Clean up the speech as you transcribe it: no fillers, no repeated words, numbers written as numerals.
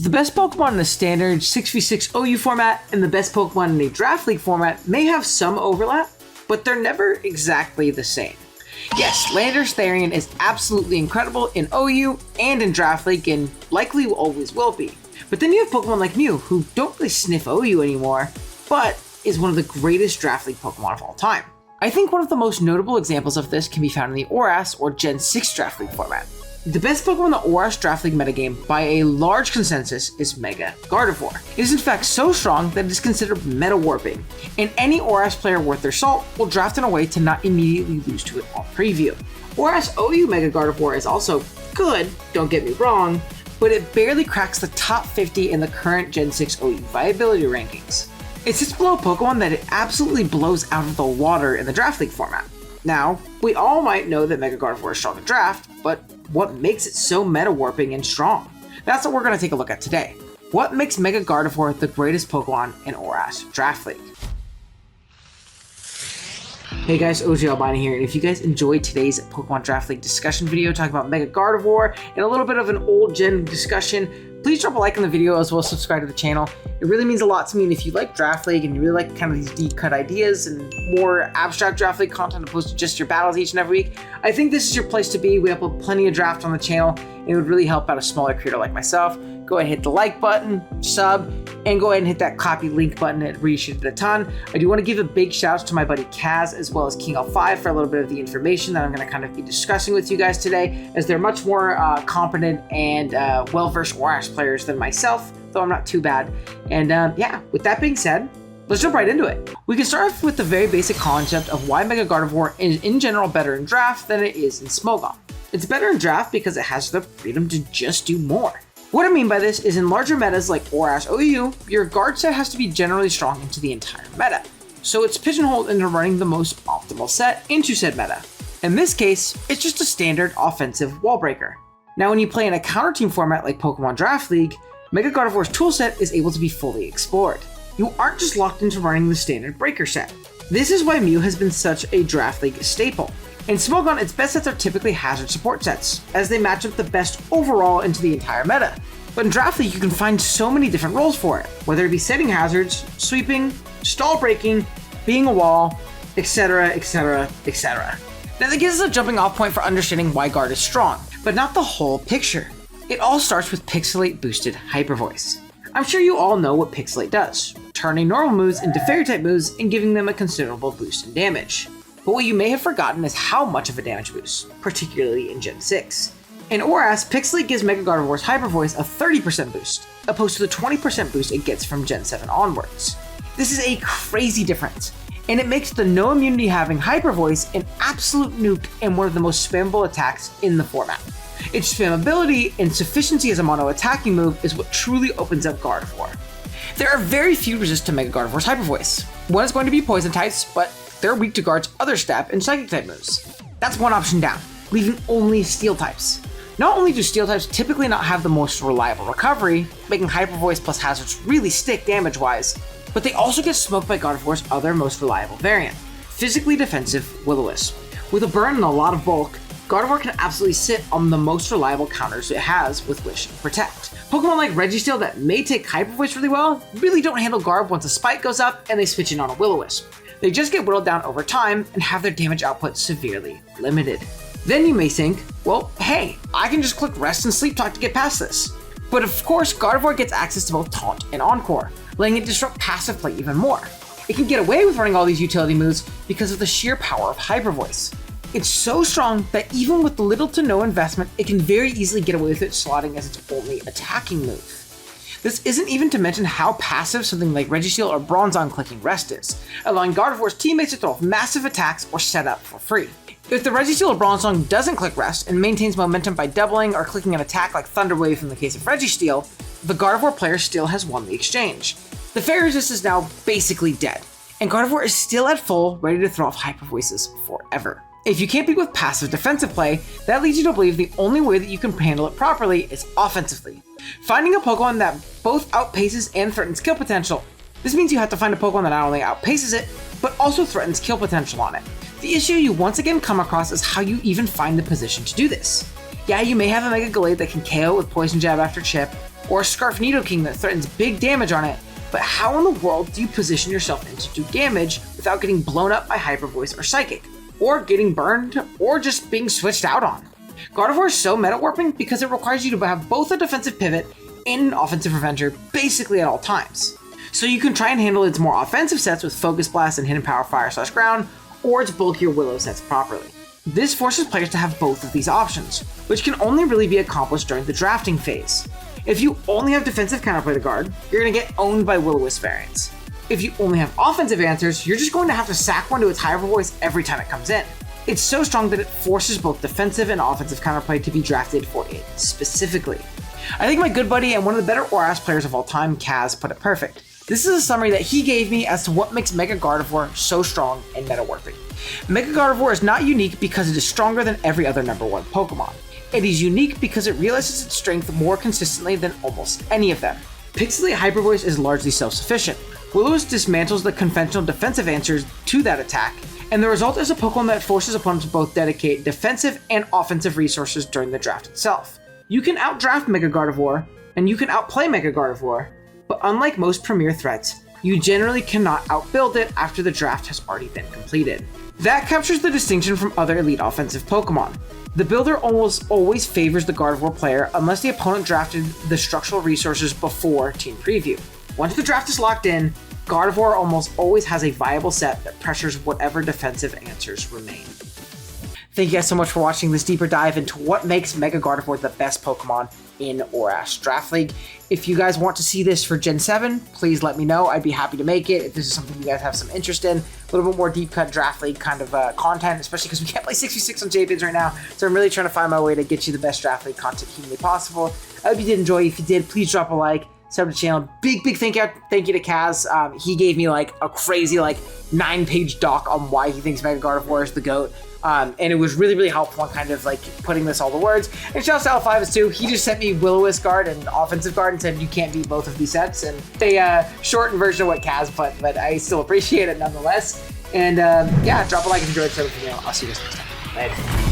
The best Pokemon in a standard 6v6 OU format and the best Pokemon in a Draft League format may have some overlap, but they're never exactly the same. Yes, Landorus Therian is absolutely incredible in OU and in Draft League and likely always will be. But then you have Pokemon like Mew who don't really sniff OU anymore, but is one of the greatest Draft League Pokemon of all time. I think one of the most notable examples of this can be found in the ORAS or Gen 6 Draft League format. The best Pokemon in the ORAS Draft League metagame by a large consensus is Mega Gardevoir. It is in fact so strong that it is considered meta warping, and any ORAS player worth their salt will draft in a way to not immediately lose to it on preview. ORAS OU Mega Gardevoir is also good, don't get me wrong, but it barely cracks the top 50 in the current Gen 6 OU viability rankings. It sits below a Pokemon that it absolutely blows out of the water in the Draft League format. Now, we all might know that Mega Gardevoir is strong in Draft, but what makes it so meta-warping and strong? That's what we're going to take a look at today. What makes Mega Gardevoir the greatest Pokemon in ORAS Draft League? Hey guys, OG Albino here, and if you guys enjoyed today's Pokemon Draft League discussion video talking about Mega Gardevoir and a little bit of an old gen discussion, please drop a like on the video as well as subscribe to the channel. It really means a lot to me, and if you like Draft League and you really like kind of these deep cut ideas and more abstract Draft League content opposed to just your battles each and every week, I think this is your place to be. We upload plenty of draft on the channel, and it would really help out a smaller creator like myself. Go ahead and hit the like button, sub, and go ahead and hit that copy link button. It appreciated a ton. I do want to give a big shout out to my buddy Kaz as well as King L5 for a little bit of the information that I'm going to kind of be discussing with you guys today, as they're much more competent and well-versed ORAS players than myself, though I'm not too bad. And yeah, with that being said, let's jump right into it. We can start off with the very basic concept of why Mega Gardevoir is in general better in Draft than it is in Smogon. It's better in Draft because it has the freedom to just do more. What I mean by this is in larger metas like ORAS OU, your guard set has to be generally strong into the entire meta. So it's pigeonholed into running the most optimal set into said meta. In this case, it's just a standard offensive wall breaker. Now when you play in a counter team format like Pokemon Draft League, Mega Gardevoir's toolset is able to be fully explored. You aren't just locked into running the standard breaker set. This is why Mew has been such a Draft League staple. In Smogon, its best sets are typically hazard support sets, as they match up the best overall into the entire meta. But in Draft League, you can find so many different roles for it, whether it be setting hazards, sweeping, stall breaking, being a wall, etc, etc, etc. Now that gives us a jumping off point for understanding why Guard is strong, but not the whole picture. It all starts with Pixilate boosted Hyper Voice. I'm sure you all know what Pixilate does, turning normal moves into fairy type moves and giving them a considerable boost in damage. But what you may have forgotten is how much of a damage boost, particularly in Gen 6. In ORAS, Pixilate gives Mega Gardevoir's Hyper Voice a 30% boost, opposed to the 20% boost it gets from Gen 7 onwards. This is a crazy difference, and it makes the no immunity having Hyper Voice an absolute nuke and one of the most spammable attacks in the format. Its spammability and sufficiency as a mono attacking move is what truly opens up Gardevoir. There are very few resists to Mega Gardevoir's Hyper Voice. One is going to be poison types, but they're weak to Guard's other stab and psychic type moves. That's one option down, leaving only steel types. Not only do steel types typically not have the most reliable recovery, making Hyper Voice plus hazards really stick damage wise, but they also get smoked by Gardevoir's other most reliable variant, physically defensive Will-O-Wisp. With a burn and a lot of bulk, Gardevoir can absolutely sit on the most reliable counters it has with Wish and Protect. Pokemon like Registeel that may take Hyper Voice really well really don't handle Garb once a spike goes up and they switch in on a Will-O-Wisp. They just get whittled down over time and have their damage output severely limited. Then you may think, well, hey, I can just click Rest and Sleep Talk to get past this. But of course, Gardevoir gets access to both Taunt and Encore, letting it disrupt passive play even more. It can get away with running all these utility moves because of the sheer power of Hyper Voice. It's so strong that even with little to no investment, it can very easily get away with it slotting as its only attacking move. This isn't even to mention how passive something like Registeel or Bronzong clicking Rest is, allowing Gardevoir's teammates to throw off massive attacks or set up for free. If the Registeel or Bronzong doesn't click Rest and maintains momentum by doubling or clicking an attack like Thunder Wave in the case of Registeel, the Gardevoir player still has won the exchange. The Fairy Resist is now basically dead, and Gardevoir is still at full, ready to throw off Hyper Voices forever. If you can't beat with passive defensive play, that leads you to believe the only way that you can handle it properly is offensively. Finding a Pokemon that both outpaces and threatens kill potential. This means you have to find a Pokemon that not only outpaces it, but also threatens kill potential on it. The issue you once again come across is how you even find the position to do this. Yeah, you may have a Mega Gallade that can KO with Poison Jab after Chip, or a Scarf Nidoking that threatens big damage on it, but how in the world do you position yourself in to do damage without getting blown up by Hyper Voice or Psychic, or getting burned, or just being switched out on? Gardevoir is so meta warping because it requires you to have both a defensive pivot and an offensive preventer basically at all times. So you can try and handle its more offensive sets with Focus Blast and Hidden Power Fire / Ground, or its bulkier Willow sets properly. This forces players to have both of these options, which can only really be accomplished during the drafting phase. If you only have defensive counterplay to guard, you're going to get owned by Will-O-Wisp variants. If you only have offensive answers, you're just going to have to sack one to its Hyper Voice every time it comes in. It's so strong that it forces both defensive and offensive counterplay to be drafted for it specifically. I think my good buddy and one of the better ORAS players of all time, Kaz, put it perfect. This is a summary that he gave me as to what makes Mega Gardevoir so strong and meta warping. Mega Gardevoir is not unique because it is stronger than every other #1 Pokemon. It is unique because it realizes its strength more consistently than almost any of them. Pixilate Hyper Voice is largely self-sufficient. Will-O-Wisp dismantles the conventional defensive answers to that attack, and the result is a Pokemon that forces opponents to both dedicate defensive and offensive resources during the draft itself. You can outdraft Mega Gardevoir, and you can outplay Mega Gardevoir, but unlike most premier threats, you generally cannot outbuild it after the draft has already been completed. That captures the distinction from other elite offensive Pokemon. The builder almost always favors the Gardevoir player unless the opponent drafted the structural resources before team preview. Once the draft is locked in, Gardevoir almost always has a viable set that pressures whatever defensive answers remain. Thank you guys so much for watching this deeper dive into what makes Mega Gardevoir the best Pokemon in ORAS Draft League. If you guys want to see this for Gen 7, please let me know. I'd be happy to make it if this is something you guys have some interest in. A little bit more deep cut Draft League kind of content, especially because we can't play 6v6 on JBids right now. So I'm really trying to find my way to get you the best Draft League content humanly possible. I hope you did enjoy. If you did, please drop a like. Sub to the channel. Big thank you to Kaz. He gave me like a crazy 9-page doc on why he thinks Mega Gardevoir is the GOAT. And it was really helpful on kind of putting this all to words. And shouts to L5 too. He just sent me Will-O-Wisp guard and offensive guard and said you can't beat both of these sets. And they shortened version of what Kaz put, but I still appreciate it nonetheless. And yeah, drop a like if you enjoyed the video. I'll see you guys next time. Later.